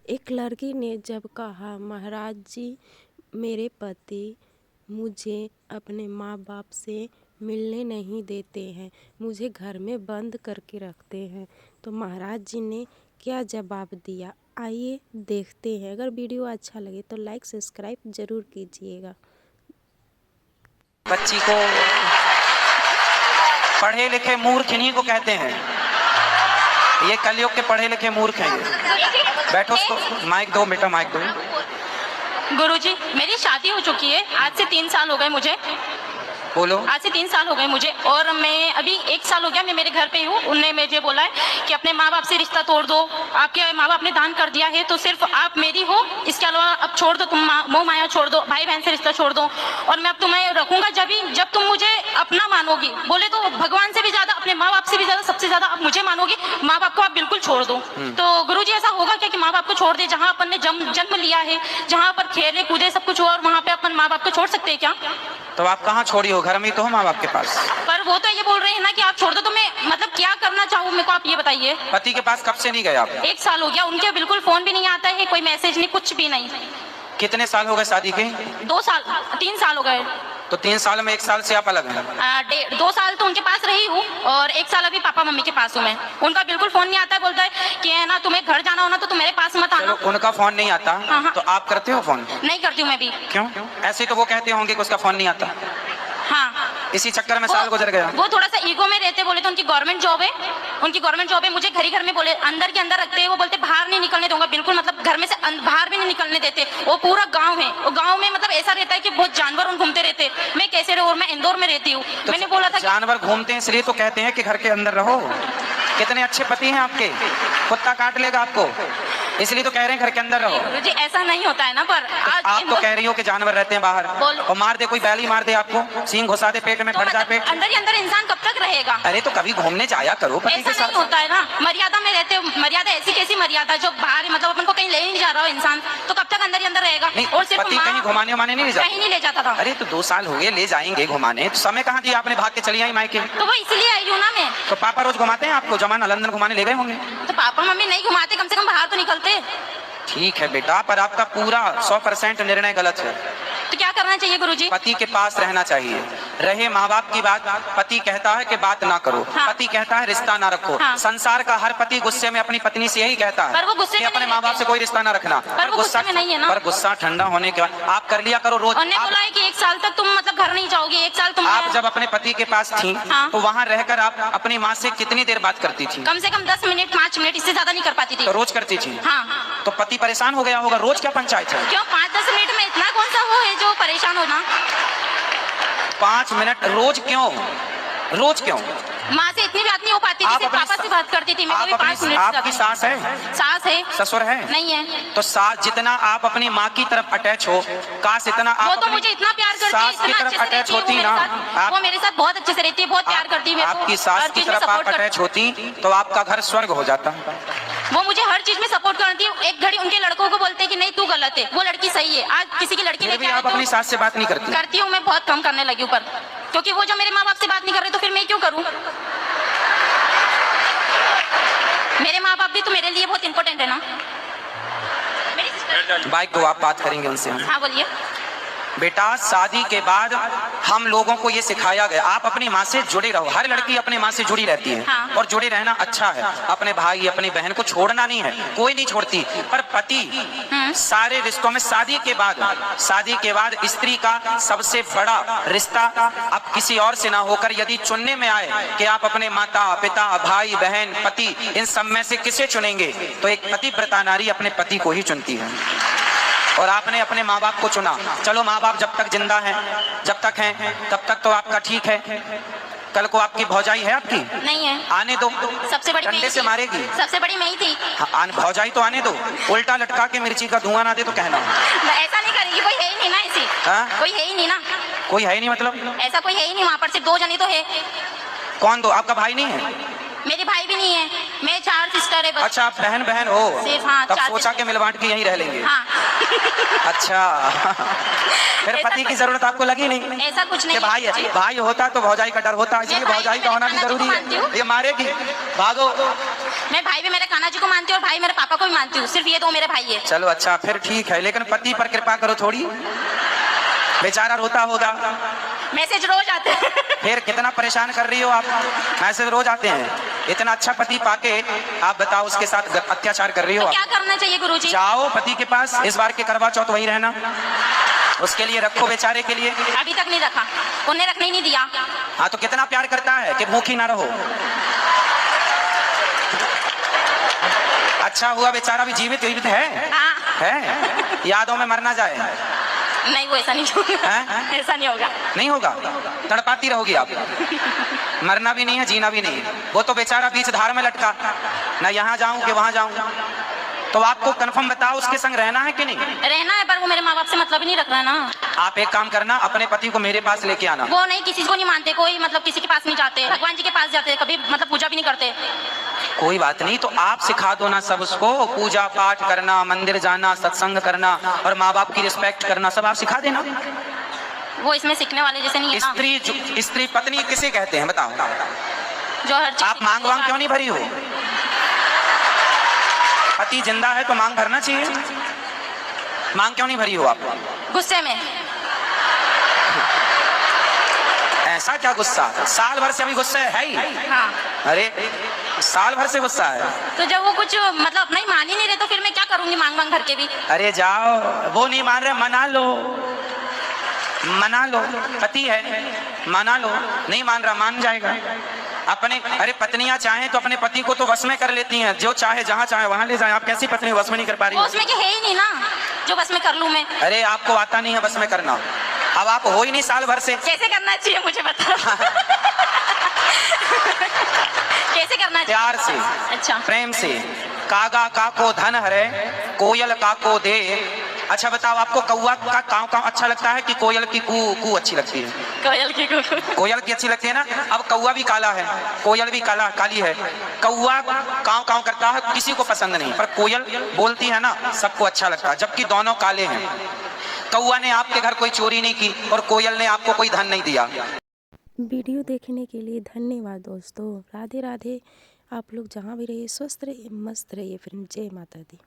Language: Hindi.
एक लड़की ने जब कहा, महाराज जी, मेरे पति मुझे अपने माँ बाप से मिलने नहीं देते हैं, मुझे घर में बंद करके रखते हैं, तो महाराज जी ने क्या जवाब दिया, आइए देखते हैं। अगर वीडियो अच्छा लगे तो लाइक सब्सक्राइब ज़रूर कीजिएगा। बच्ची को पढ़े लिखे मूर्ख इन्हीं को कहते हैं। ये कलयुग के पढ़े लिखे मूर्ख हैं। बैठो, माइक दो बेटा, माइक दो। गुरुजी, मेरी शादी हो चुकी है, आज से 3 साल हो गए मुझे। बोलो। आज से 3 साल हो गए मुझे, और मैं अभी 1 साल हो गया मैं मेरे घर पे हूँ। उनने मुझे बोला है कि अपने माँ बाप से रिश्ता तोड़ दो, आपके माँ बाप ने दान कर दिया है तो सिर्फ आप मेरी हो, इसके अलावा अब छोड़ दो, तुम मोह माया छोड़ दो, भाई बहन से रिश्ता छोड़ दो, और मैं अब तुम्हें रखूंगा जब तुम मुझे अपना मानोगी। बोले तो भगवान से भी ज्यादा, अपने माँ बाप से भी ज्यादा, सबसे ज्यादा आप मुझे मानोगी, माँ बाप को आप बिल्कुल छोड़ दो। तो गुरुजी, ऐसा होगा क्या कि माँ बाप को छोड़ दे? जहाँ अपन ने जन्म लिया है, जहाँ पर खेले कूदे सब कुछ हो, और वहाँ पे अपन माँ बाप को छोड़ सकते हैं क्या? तो आप कहाँ छोड़ी हो? घर में तो हो माँ बाप के पास। पर वो तो ये बोल रहे हैं ना कि आप छोड़ दो, तो मैं मतलब क्या करना चाहूँ मेरे को, आप ये बताइए। पति के पास कब से नहीं गए आप? 1 साल हो गया, उनके बिल्कुल फोन भी नहीं आता है, कोई मैसेज नहीं, कुछ भी नहीं। कितने साल हो गए शादी के? 2 साल 3 साल हो गए। तो 3 साल में 1 साल से आप अलग हैं? 2 साल तो उनके पास रही हूँ, और 1 साल अभी पापा मम्मी के पास हूँ मैं। उनका बिल्कुल फोन नहीं आता है, बोलता है कि है ना, तुम्हें घर जाना हो ना तो तुम मेरे पास मत आना। उनका फोन नहीं आता? हाँ। तो आप करते हो फोन? नहीं करती हूँ मैं भी। क्यों? ऐसे तो वो कहते होंगे कि उसका फोन नहीं आता। हाँ, इसी चक्कर में साल गुजर गया। वो थोड़ा सा ईगो में रहते, बोले तो उनकी गवर्नमेंट जॉब है, उनकी गवर्नमेंट जॉब है, मुझे घर में बोले अंदर के अंदर रखते हैं, वो बोलते बाहर नहीं निकलने दूंगा बिल्कुल, मतलब घर में से बाहर भी नहीं निकलने देते। वो पूरा गांव है, वो गांव में मतलब ऐसा रहता है कि बहुत जानवर उन घूमते रहते। मैं कैसे रहूं, और मैं इंदौर में रहती हूँ। तो मैंने बोला था जानवर घूमते हैं इसलिए तो कहते हैं कि घर के अंदर रहो। कितने अच्छे पति हैं आपके, कुत्ता काट लेगा आपको, इसलिए तो कह रहे हैं घर के अंदर रहो। जी ऐसा नहीं होता है ना, पर तो आप तो कह रही हो कि जानवर रहते हैं बाहर, और मार दे, कोई बैली मार दे आपको, सींग घुसा दे पेट में, फट जाए पेट। अंदर ही अंदर इंसान कब तक रहेगा? अरे तो कभी घूमने जाया करो पति के साथ। नहीं होता है ना, मर्यादा में रहते हो। मर्यादा ऐसी कैसी मर्यादा जो बाहर, मतलब अपन को कहीं ले नहीं जा रहा हो इंसान, तो कब तक अंदर ही अंदर रहेगा? और सिर्फ पति कहीं घुमाने उमाने नहीं जाता? कहीं नहीं ले जाता था। अरे तो 2 साल हो गए, ले जाएंगे घुमाने, तो समय कहाँ दिया आपने? भाग के चली आई मायके। तो वो इसलिए आई हूँ ना मैं। तो पापा रोज घुमाते हैं आपको? जमाना लंदन घुमाने ले गए होंगे। तो पापा मम्मी नहीं घुमाते, कम से कम बाहर तो निकलते। ठीक है बेटा, पर आपका पूरा 100% निर्णय गलत है। तो क्या करना चाहिए गुरुजी? पति के पास रहना चाहिए। रहे माँ बाप की बात, पति कहता है कि बात ना करो। हाँ। पति कहता है रिश्ता ना रखो। हाँ। संसार का हर पति गुस्से में अपनी पत्नी से यही कहता है, पर वो गुस्से कि में अपने नहीं माँ बाप रहते। से कोई रिश्ता ना रखना। पर वो गुस्से में नहीं है ना। पर गुस्सा ठंडा होने के बाद आप कर लिया करो रोज। उन्होंने बोला है कि 1 साल तक तुम मतलब घर नहीं जाओगी, 1 साल तुम। आप जब अपने पति के पास थी, हाँ। तो वहाँ रहकर आप अपनी माँ से कितनी देर बात करती थी? कम से कम 10 मिनट 5 मिनट, इससे ज्यादा नहीं कर पाती थी। तो रोज करती थी? हाँ। तो पति परेशान हो गया होगा, रोज क्या पंचायत है? क्यों 5-10 मिनट में इतना कौन सा वो है जो परेशान होना? 5 मिनट रोज क्यों? रोज क्यों? माँ से इतनी बात नहीं हो पाती, जैसे पापा से बात करती थी मैं, कभी 5 मिनट। आपकी सास है? सास है। ससुर है? नहीं है। तो सास जितना आप अपनी माँ की तरफ अटैच हो, काश इतना आप वो तो मुझे इतना प्यार करती है, सास की इतना तरफ अच्छे से अटैच रहती है होती वो ना। मेरे साथ। वो मेरे साथ बहुत अच्छे से रहती है, बहुत प्यार करती है। आपकी सास की तरफ आप अटैच होती तो आपका घर स्वर्ग हो जाता। वो मुझे हर चीज में सपोर्ट करती है। एक घड़ी उनके लड़कों को बोलते हैं कि नहीं तू गलत है, वो लड़की सही है। आज किसी की लड़की लेके आप अपनी सास से बात नहीं करती? करती हूँ, मैं बहुत कम करने लगी हूँ, पर क्योंकि वो जो मेरे माँ बाप से बात नहीं कर रहे तो फिर मैं क्यों करूँ? मेरे माँ बाप भी तो मेरे लिए बहुत इंपॉर्टेंट है ना। मेरी सिस्टर बाइक को आप बात करेंगे उनसे। हाँ बोलिए। बेटा, शादी के बाद हम लोगों को ये सिखाया गया, आप अपनी माँ से जुड़े रहो। हर लड़की अपनी माँ से जुड़ी रहती है। हाँ। और जुड़े रहना अच्छा है। अपने भाई अपनी बहन को छोड़ना नहीं है, कोई नहीं छोड़ती। पर पति सारे रिश्तों में शादी के बाद स्त्री का सबसे बड़ा रिश्ता अब किसी और से ना होकर यदि चुनने में आए कि आप अपने माता पिता भाई बहन पति इन सब में से किसे चुनेंगे, तो एक पतिव्रता नारी अपने पति को ही चुनती है। और आपने अपने माँ बाप को चुना। चलो माँ बाप जब तक जिंदा हैं, जब तक हैं तब तक तो आपका ठीक है। कल को आपकी भौजाई है आपकी? नहीं है। आने दो, सबसे बड़ी डंडे से मारेगी। सबसे बड़ी मैं ही थी। हाँ, भौजाई तो आने दो, उल्टा लटका के मिर्ची का धुआं ना दे तो कहना। ऐसा नहीं करेगी, कोई है ही नहीं ना ऐसी। हाँ? कोई है ही नहीं ना। कोई है ही नहीं मतलब? ऐसा कोई है ही नहीं, वहाँ पर सिर्फ 2 जने तो है। कौन 2? आपका भाई नहीं है? मेरे भाई भी नहीं है, मैं 4 सिस्टर है बस। अच्छा, आप बहन बहन हो? सिर्फ हाँ, तब 4 सोचा के मिल बांट के यहीं रह लेंगे। हाँ। अच्छा। फिर पति की जरूरत आपको लगी नहीं? ऐसा कुछ नहीं। भाई होता तो भौजाई का डर होता, इसलिए भौजाई का होना भी जरूरी है। ये मारेगी, भागो। मैं भाई भी मेरे कान्हा जी को मानती हूँ और भाई मेरे पापा को भी मानती हूँ, सिर्फ ये दो मेरे भाई है। चलो अच्छा, फिर ठीक है, लेकिन पति पर कृपा करो थोड़ी, बेचारा रोता होगा। मैसेज रोज आते हैं। फिर कितना परेशान कर रही हो आप, मैसेज रोज आते हैं। इतना अच्छा पति पाके आप बताओ उसके साथ अत्याचार कर रही हो तो आप। क्या करना चाहिए गुरुजी? जाओ पति के पास, इस बार के करवा चौथ वही रहना, उसके लिए रखो बेचारे के लिए। अभी तक नहीं रखा, उन्हें रखने ही नहीं दिया। हाँ तो कितना प्यार करता है कि भूखी ना रहो। अच्छा हुआ बेचारा भी जीवित है। हाँ। है, यादों में मर ना जाए। नहीं, वो ऐसा नहीं होगा। ऐसा नहीं होगा। नहीं होगा, तड़पाती रहोगी आप। मरना भी नहीं है, जीना भी नहीं है। वो तो बेचारा बीच धार में लटका, ना यहाँ जाऊं कि वहां जाऊं। तो आपको कंफर्म बताओ उसके संग रहना है कि नहीं? रहना है, पर वो मेरे माँ बाप से मतलब ही नहीं रख रहा है ना। आप एक काम करना, अपने पति को मेरे पास लेके आना। वो नहीं, किसी को नहीं मानते, कोई मतलब किसी के पास नहीं जाते, भगवान जी के पास जाते, कभी मतलब पूजा भी नहीं करते। कोई बात नहीं, तो आप सिखा दो ना सब उसको, पूजा पाठ करना, मंदिर जाना, सत्संग करना और माँ बाप की रिस्पेक्ट करना, सब आप सिखा देना। वो इसमें सीखने वाले जैसे नहीं है ना। स्त्री पत्नी किसे कहते हैं बताओ? जो हर चीज आप मांग वांग क्यों नहीं भरी हो? पति जिंदा है तो मांग भरना चाहिए। मांग क्यों नहीं भरी हो आप? गुस्से में। ऐसा क्या गुस्सा? साल भर से अभी गुस्सा है ही। हाँ। अरे साल भर से गुस्सा है तो जब वो कुछ मतलब अपना ही मान ही नहीं रहे तो फिर मैं क्या करूंगी मांग मांग भर के भी? अरे जाओ, वो नहीं मान रहे, मना लो, मना लो, पति है, मना लो। नहीं मान रहा, मान जाएगा अपने। अरे पत्नियां चाहें तो अपने पति को तो वश में कर लेती हैं, जो चाहे जहां चाहे वहां ले जाए। आप कैसी पत्नी वश में नहीं कर पा रही? वो उसमें के है ही नहीं ना जो बस में कर लूं मैं। अरे आपको आता नहीं है बस में करना, अब आप हो ही नहीं साल भर से। कैसे करना चाहिए मुझे बता। कैसे करना चाहिए? प्यार से, अच्छा, प्रेम से। कागा का को धन हरे, कोयल का को दे। अच्छा बताओ, आपको कौवा का काव काव अच्छा लगता है कि कोयल की कू कू अच्छी लगती है? कोयल की कू। कोयल की अच्छी लगती है ना। अब कौवा भी काला है, कोयल भी काली है। कौवा काव काव करता है, किसी को पसंद नहीं, पर कोयल बोलती है ना, सबको अच्छा लगता है, जबकि दोनों काले हैं। कौवा ने आपके घर कोई चोरी नहीं की और कोयल ने आपको कोई धन नहीं दिया। वीडियो देखने के लिए धन्यवाद दोस्तों। राधे राधे। आप लोग जहाँ भी रहिए स्वस्थ रहिए, मस्त रहिए। फिर जय माता दी।